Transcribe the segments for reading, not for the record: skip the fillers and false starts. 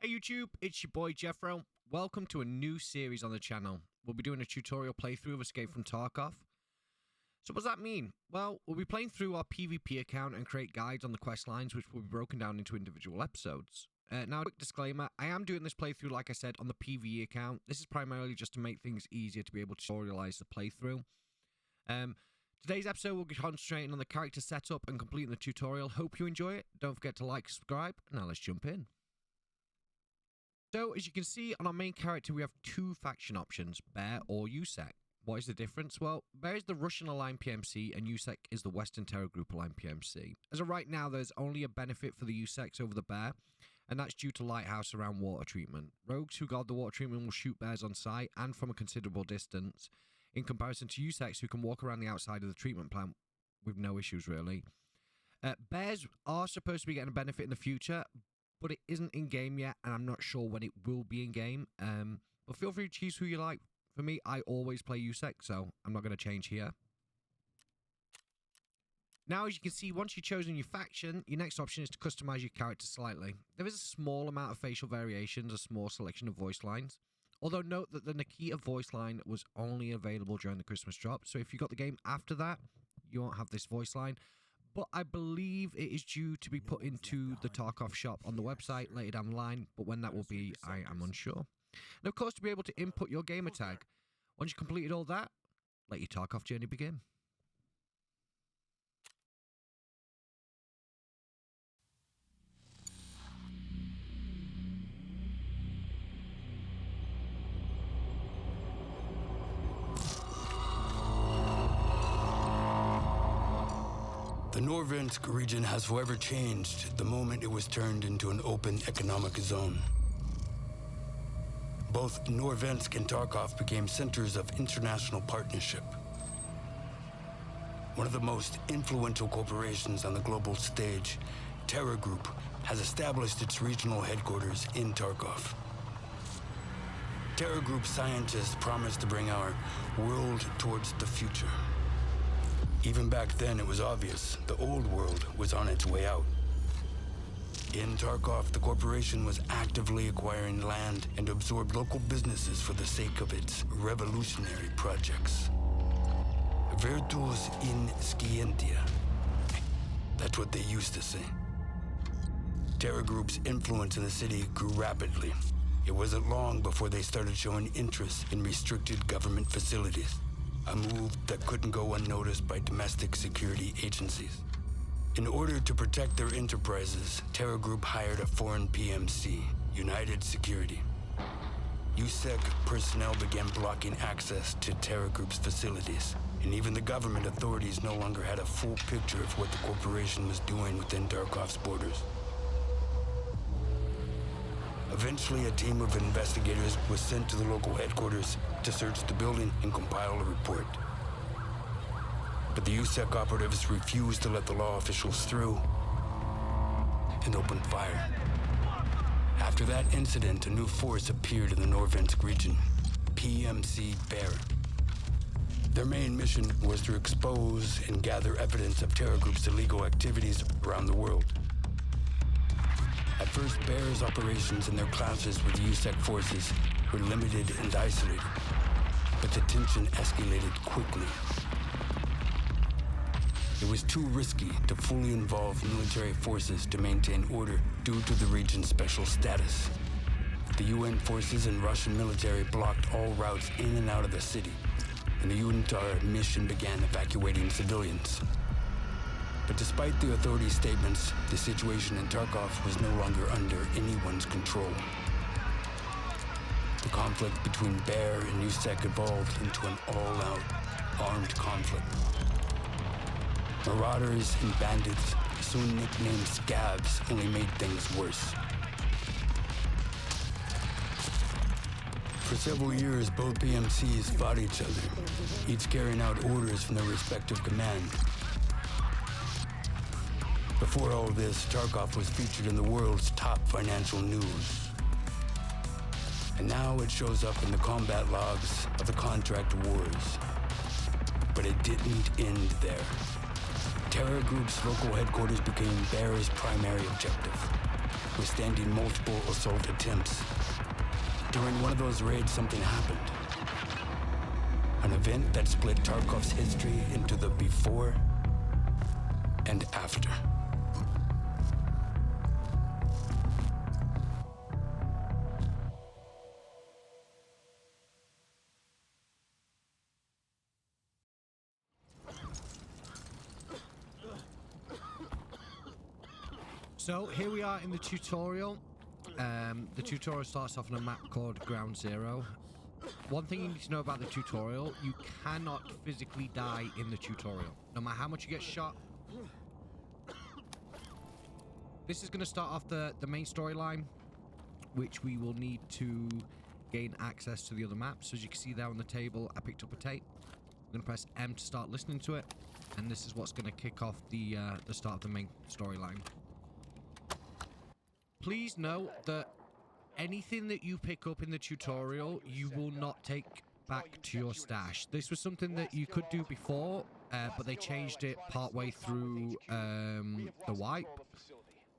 Hey YouTube, it's your boy Jeffro. Welcome to a new series on the channel. We'll be doing a tutorial playthrough of Escape from Tarkov. So what does that mean? Well, we'll be playing through our PvP account and create guides on the quest lines, which will be broken down into individual episodes. Now, a quick disclaimer, I am doing this playthrough, like I said, on the PvE account. This is primarily just to make things easier to be able to tutorialize the playthrough. Today's episode will be concentrating on the character setup and completing the tutorial. Hope you enjoy it. Don't forget to like, subscribe. Now let's jump in. So, as you can see on our main character, we have two faction options, Bear or USEC. What is the difference? Well, Bear is the Russian-aligned PMC and USEC is the Western Terror Group-aligned PMC. As of right now, there's only a benefit for the USECs over the Bear, and that's due to Lighthouse around water treatment. Rogues who guard the water treatment will shoot bears on sight and from a considerable distance, in comparison to USECs who can walk around the outside of the treatment plant with no issues, really. Bears are supposed to be getting a benefit in the future, but it isn't in-game yet, and I'm not sure when it will be in-game. But feel free to choose who you like. For me, I always play USEC, so I'm not going to change here. Now, as you can see, once you've chosen your faction, your next option is to customize your character slightly. There is a small amount of facial variations, a small selection of voice lines. Although note that the Nikita voice line was only available during the Christmas drop, so if you got the game after that, you won't have this voice line. But I believe it is due to be put into the Tarkov shop on the website later down the line, but when that will be, I am unsure. And of course, to be able to input your gamer tag. Once you've completed all that, let your Tarkov journey begin. The Norvensk region has forever changed the moment it was turned into an open economic zone. Both Norvensk and Tarkov became centers of international partnership. One of the most influential corporations on the global stage, Terror Group, has established its regional headquarters in Tarkov. Terror Group scientists promised to bring our world towards the future. Even back then, it was obvious the old world was on its way out. In Tarkov, the corporation was actively acquiring land and absorbed local businesses for the sake of its revolutionary projects. Virtus in scientia. That's what they used to say. Terror Group's influence in the city grew rapidly. It wasn't long before they started showing interest in restricted government facilities. A move that couldn't go unnoticed by domestic security agencies. In order to protect their enterprises, Terror Group hired a foreign PMC, United Security. USEC personnel began blocking access to Terror Group's facilities, and even the government authorities no longer had a full picture of what the corporation was doing within Tarkov's borders. Eventually, a team of investigators was sent to the local headquarters to search the building and compile a report. But the USEC operatives refused to let the law officials through and opened fire. After that incident, a new force appeared in the Norvensk region, PMC Bear. Their main mission was to expose and gather evidence of Terror Group's illegal activities around the world. At first, Bear's operations and their clashes with USEC forces were limited and isolated, but the tension escalated quickly. It was too risky to fully involve military forces to maintain order due to the region's special status. The UN forces and Russian military blocked all routes in and out of the city, and the UNTAR mission began evacuating civilians. But despite the authorities' statements, the situation in Tarkov was no longer under anyone's control. The conflict between Bear and USEC evolved into an all-out armed conflict. Marauders and bandits, soon nicknamed scabs, only made things worse. For several years, both PMCs fought each other, each carrying out orders from their respective command. Before all this, Tarkov was featured in the world's top financial news. And now it shows up in the combat logs of the contract wars. But it didn't end there. Terror Group's local headquarters became Bear's primary objective. withstanding multiple assault attempts. During one of those raids, something happened. An event that split Tarkov's history into the before and after. So here we are in the tutorial. The tutorial starts off on a map called Ground Zero. One thing you need to know about the tutorial, you cannot physically die in the tutorial. No matter how much you get shot. This is going to start off the main storyline, which we will need to gain access to the other maps. So as you can see there on the table, I picked up a tape. I'm going to press M to start listening to it. And this is what's going to kick off the start of the main storyline. Please note that anything that you pick up in the tutorial, you will not take back to your stash. This was something that you could do before, but they changed it partway through the wipe.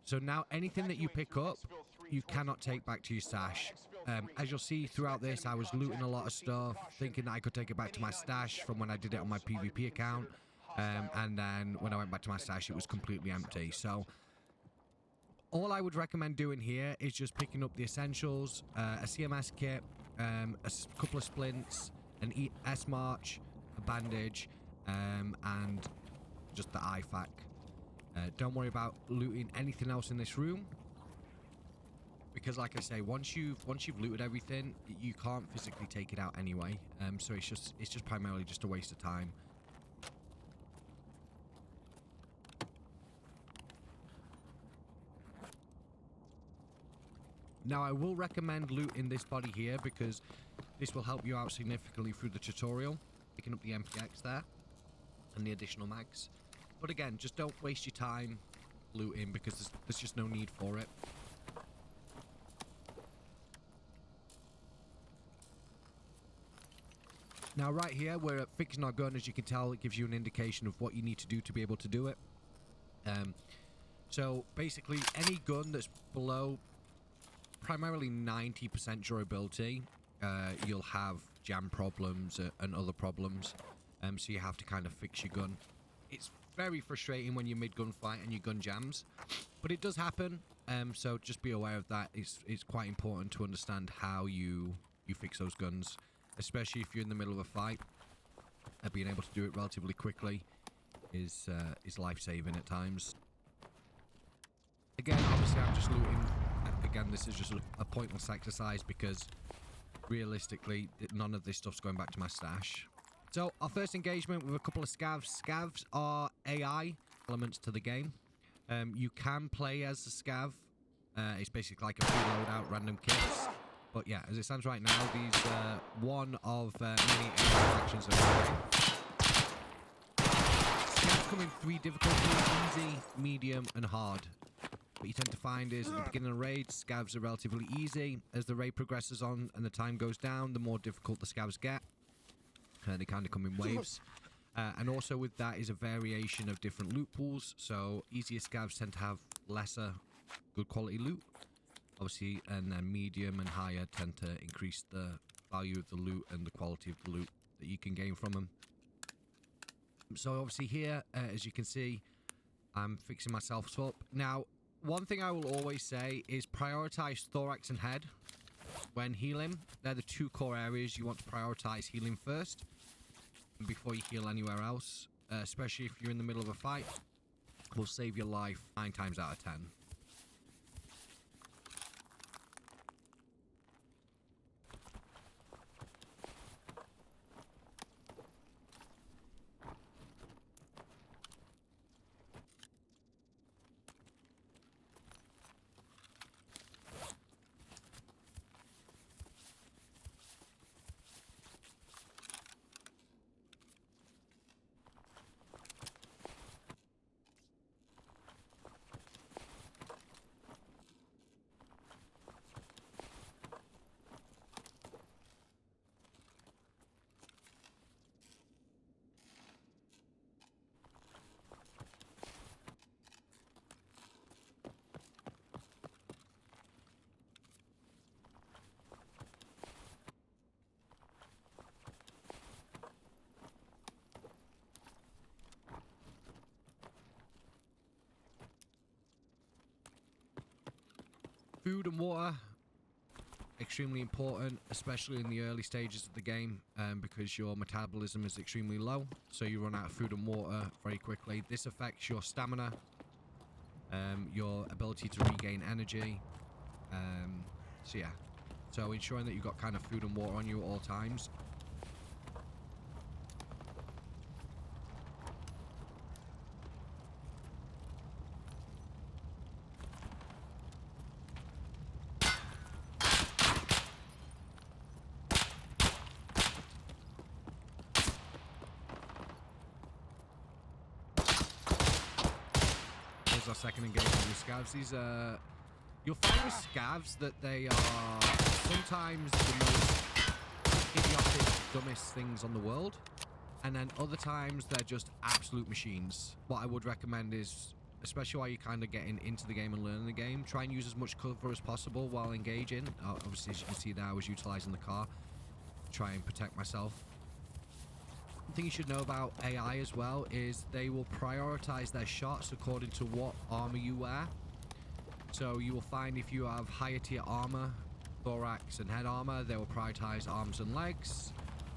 So now anything that you pick up, you cannot take back to your stash. As you'll see throughout this, I was looting a lot of stuff, thinking that I could take it back to my stash from when I did it on my PvP account. And then when I went back to my stash, it was completely empty. So all I would recommend doing here is just picking up the essentials, a CMS kit, a couple of splints, an S-March, a bandage, and just the IFAK. Don't worry about looting anything else in this room, because like I say, once you've looted everything, you can't physically take it out anyway. So it's just primarily just a waste of time. Now, I will recommend looting this body here because this will help you out significantly through the tutorial. Picking up the MPX there and the additional mags. But again, just don't waste your time looting because there's just no need for it. Now, right here, we're fixing our gun. As you can tell, it gives you an indication of what you need to do to be able to do it. So basically, any gun that's below primarily 90% durability, you'll have jam problems and other problems, so you have to kind of fix your gun. It's very frustrating when you're mid-gunfight and your gun jams, but it does happen, so just be aware of that. It's quite important to understand how you fix those guns, especially if you're in the middle of a fight. Being able to do it relatively quickly is life-saving at times. Again, obviously I'm just looting. Again, this is just a pointless exercise because realistically none of this stuff's going back to my stash. So our first engagement with a couple of scavs. Scavs are AI elements to the game. You can play as a scav. It's basically like a free loadout, random kits. But yeah, as it stands right now, these one of many factions of the game. Scavs come in 3 difficulties: easy, medium, and hard. What you tend to find is at the beginning of raids, scavs are relatively easy. As the raid progresses on and the time goes down, the more difficult the scavs get. They kind of come in waves. And also with that is a variation of different loot pools. So easier scavs tend to have lesser good quality loot. Obviously, and then medium and higher tend to increase the value of the loot and the quality of the loot that you can gain from them. So obviously here, as you can see, I'm fixing myself up. Now, one thing I will always say is prioritize thorax and head when healing. They're the 2 core areas you want to prioritize healing first before you heal anywhere else, especially if you're in the middle of a fight. Will save your life 9 times out of 10. Food and water, extremely important, especially in the early stages of the game, because your metabolism is extremely low, so you run out of food and water very quickly. This affects your stamina, your ability to regain energy. So yeah, so ensuring that you've got kind of food and water on you at all times. Our second engagement with scavs. These you'll find with scavs that they are sometimes the most idiotic, dumbest things on the world, and then other times they're just absolute machines. What I would recommend is, especially while you're kind of getting into the game and learning the game, try and use as much cover as possible while engaging. Obviously, as you can see there, I was utilizing the car to try and protect myself. One thing you should know about AI as well is they will prioritize their shots according to what armor you wear. So you will find if you have higher tier armor, thorax and head armor, they will prioritize arms and legs.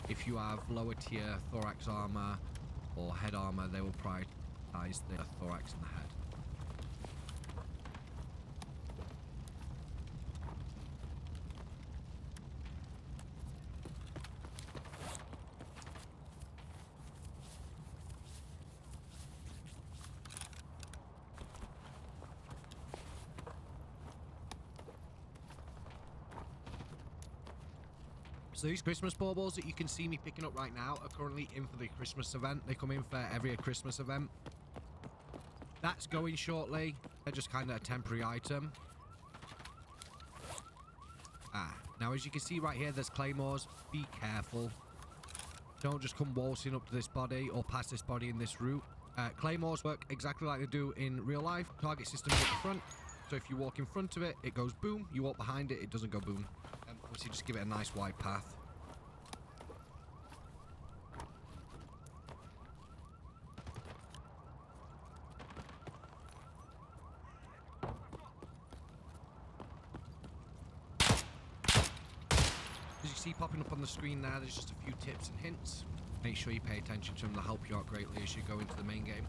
If you have lower tier thorax armor or head armor, they will prioritize the thorax and the head. So these Christmas baubles that you can see me picking up right now are currently in for the Christmas event. They come in for every Christmas event. That's going shortly. They're just kind of a temporary item. Now as you can see right here, there's claymores. Be careful. Don't just come waltzing up to this body or past this body in this route. Claymores work exactly like they do in real life. Target system at the front. So if you walk in front of it, it goes boom. You walk behind it, it doesn't go boom. Obviously, just give it a nice wide path. As you see popping up on the screen there, there's just a few tips and hints. Make sure you pay attention to them. They'll help you out greatly as you go into the main game.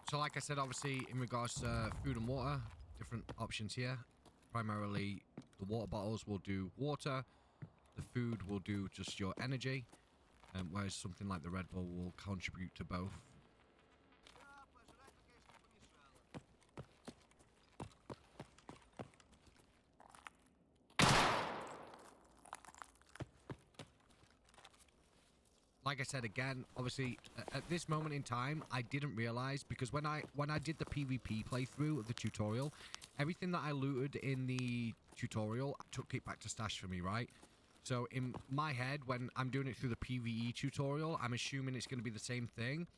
So like I said, obviously, in regards to food and water, different options here. Primarily, the water bottles will do water. The food will do just your energy. Whereas something like the Red Bull will contribute to both. Like I said again, obviously at this moment in time, I didn't realize, because when I did the PvP playthrough of the tutorial, everything that I looted in the tutorial, I took it back to stash for me, right? So in my head, when I'm doing it through the PvE tutorial, I'm assuming it's going to be the same thing,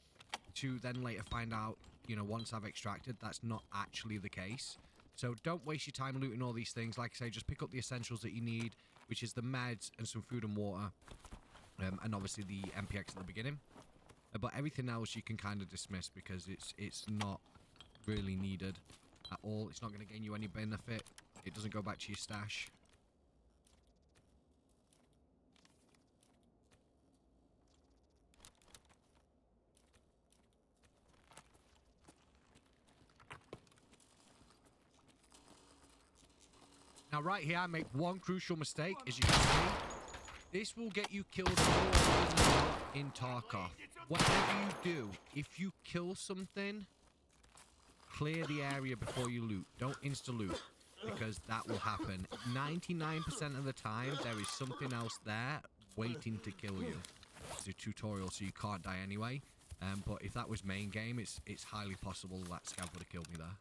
to then later find out, you know, once I've extracted, that's not actually the case. So don't waste your time looting all these things. Like I say, just pick up the essentials that you need, which is the meds and some food and water. And obviously the MPX at the beginning, but everything else you can kind of dismiss because it's not really needed at all. It's not going to gain you any benefit. It doesn't go back to your stash. Now right here I make one crucial mistake, as you can see. This will get you killed more than not in Tarkov. Whatever you do, if you kill something, clear the area before you loot. Don't insta-loot. because that will happen 99% of the time. There is something else there waiting to kill you. It's a tutorial, so you can't die anyway. But if that was main game, it's highly possible that scav would have killed me there.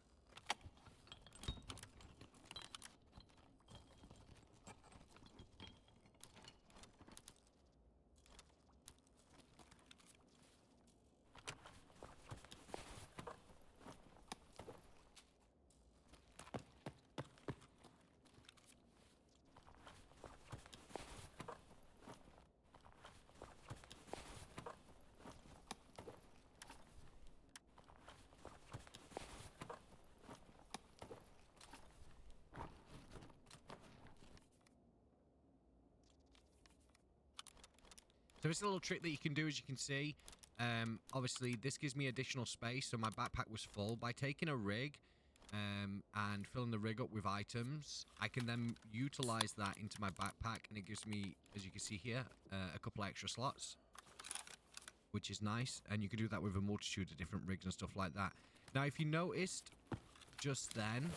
So it's a little trick that you can do, as you can see. Obviously, this gives me additional space, so my backpack was full. By taking a rig and filling the rig up with items, I can then utilize that into my backpack, and it gives me, as you can see here, a couple extra slots, which is nice. And you can do that with a multitude of different rigs and stuff like that. Now, if you noticed just then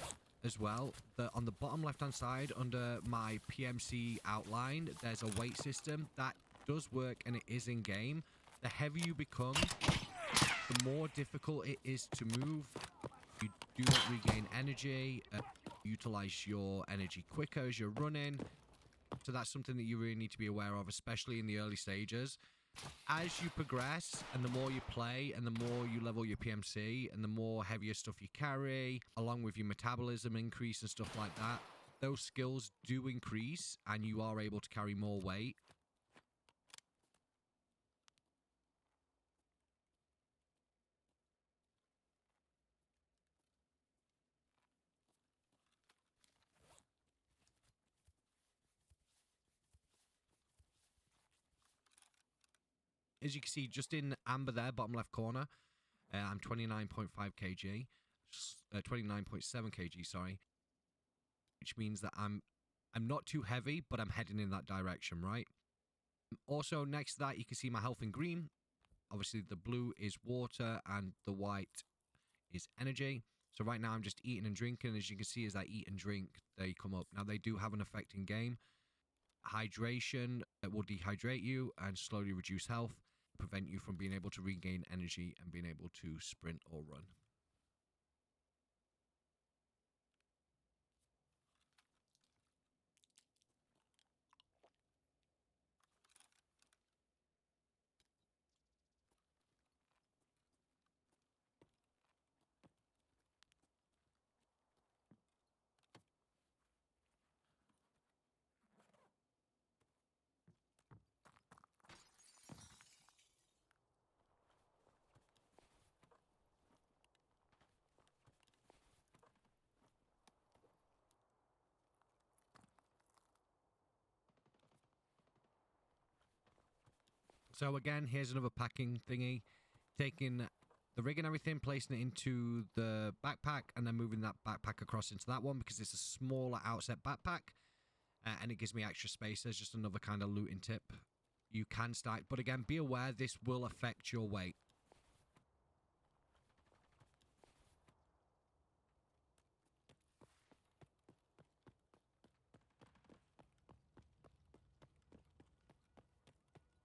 as well, that on the bottom left-hand side under my PMC outline, there's a weight system that does work, and it is in game. The heavier you become, the more difficult it is to move. You do not regain energy, utilize your energy quicker as you're running. So that's something that you really need to be aware of, especially in the early stages. As you progress and the more you play and the more you level your PMC and the more heavier stuff you carry, along with your metabolism increase and stuff like that, those skills do increase and you are able to carry more weight. As you can see, just in amber there, bottom left corner, I'm 29.5 kg, 29.7 kg, sorry, which means that I'm not too heavy, but I'm heading in that direction, right? Also, next to that, you can see my health in green. Obviously, the blue is water and the white is energy. So right now, I'm just eating and drinking. As you can see, as I eat and drink, they come up. Now, they do have an effect in game. Hydration will dehydrate you and slowly reduce health, prevent you from being able to regain energy and being able to sprint or run. So again, here's another packing thingy. Taking the rig and everything, placing it into the backpack, and then moving that backpack across into that one because it's a smaller outset backpack. And it gives me extra space. There's just another kind of looting tip. You can stack, but again, be aware this will affect your weight.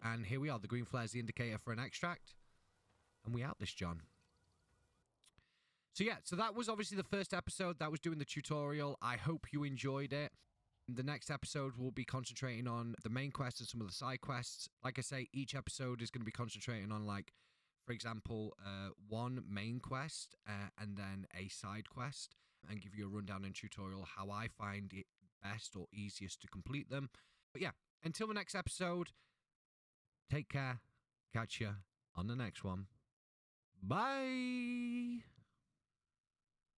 And here we are. The green flare is the indicator for an extract. And we out this John. So yeah, so that was obviously the first episode that was doing the tutorial. I hope you enjoyed it. The next episode will be concentrating on the main quest and some of the side quests. Like I say, each episode is going to be concentrating on, like, for example, one main quest and then a side quest, and give you a rundown and tutorial how I find it best or easiest to complete them. But yeah, until the next episode, take care. Catch you on the next one. Bye.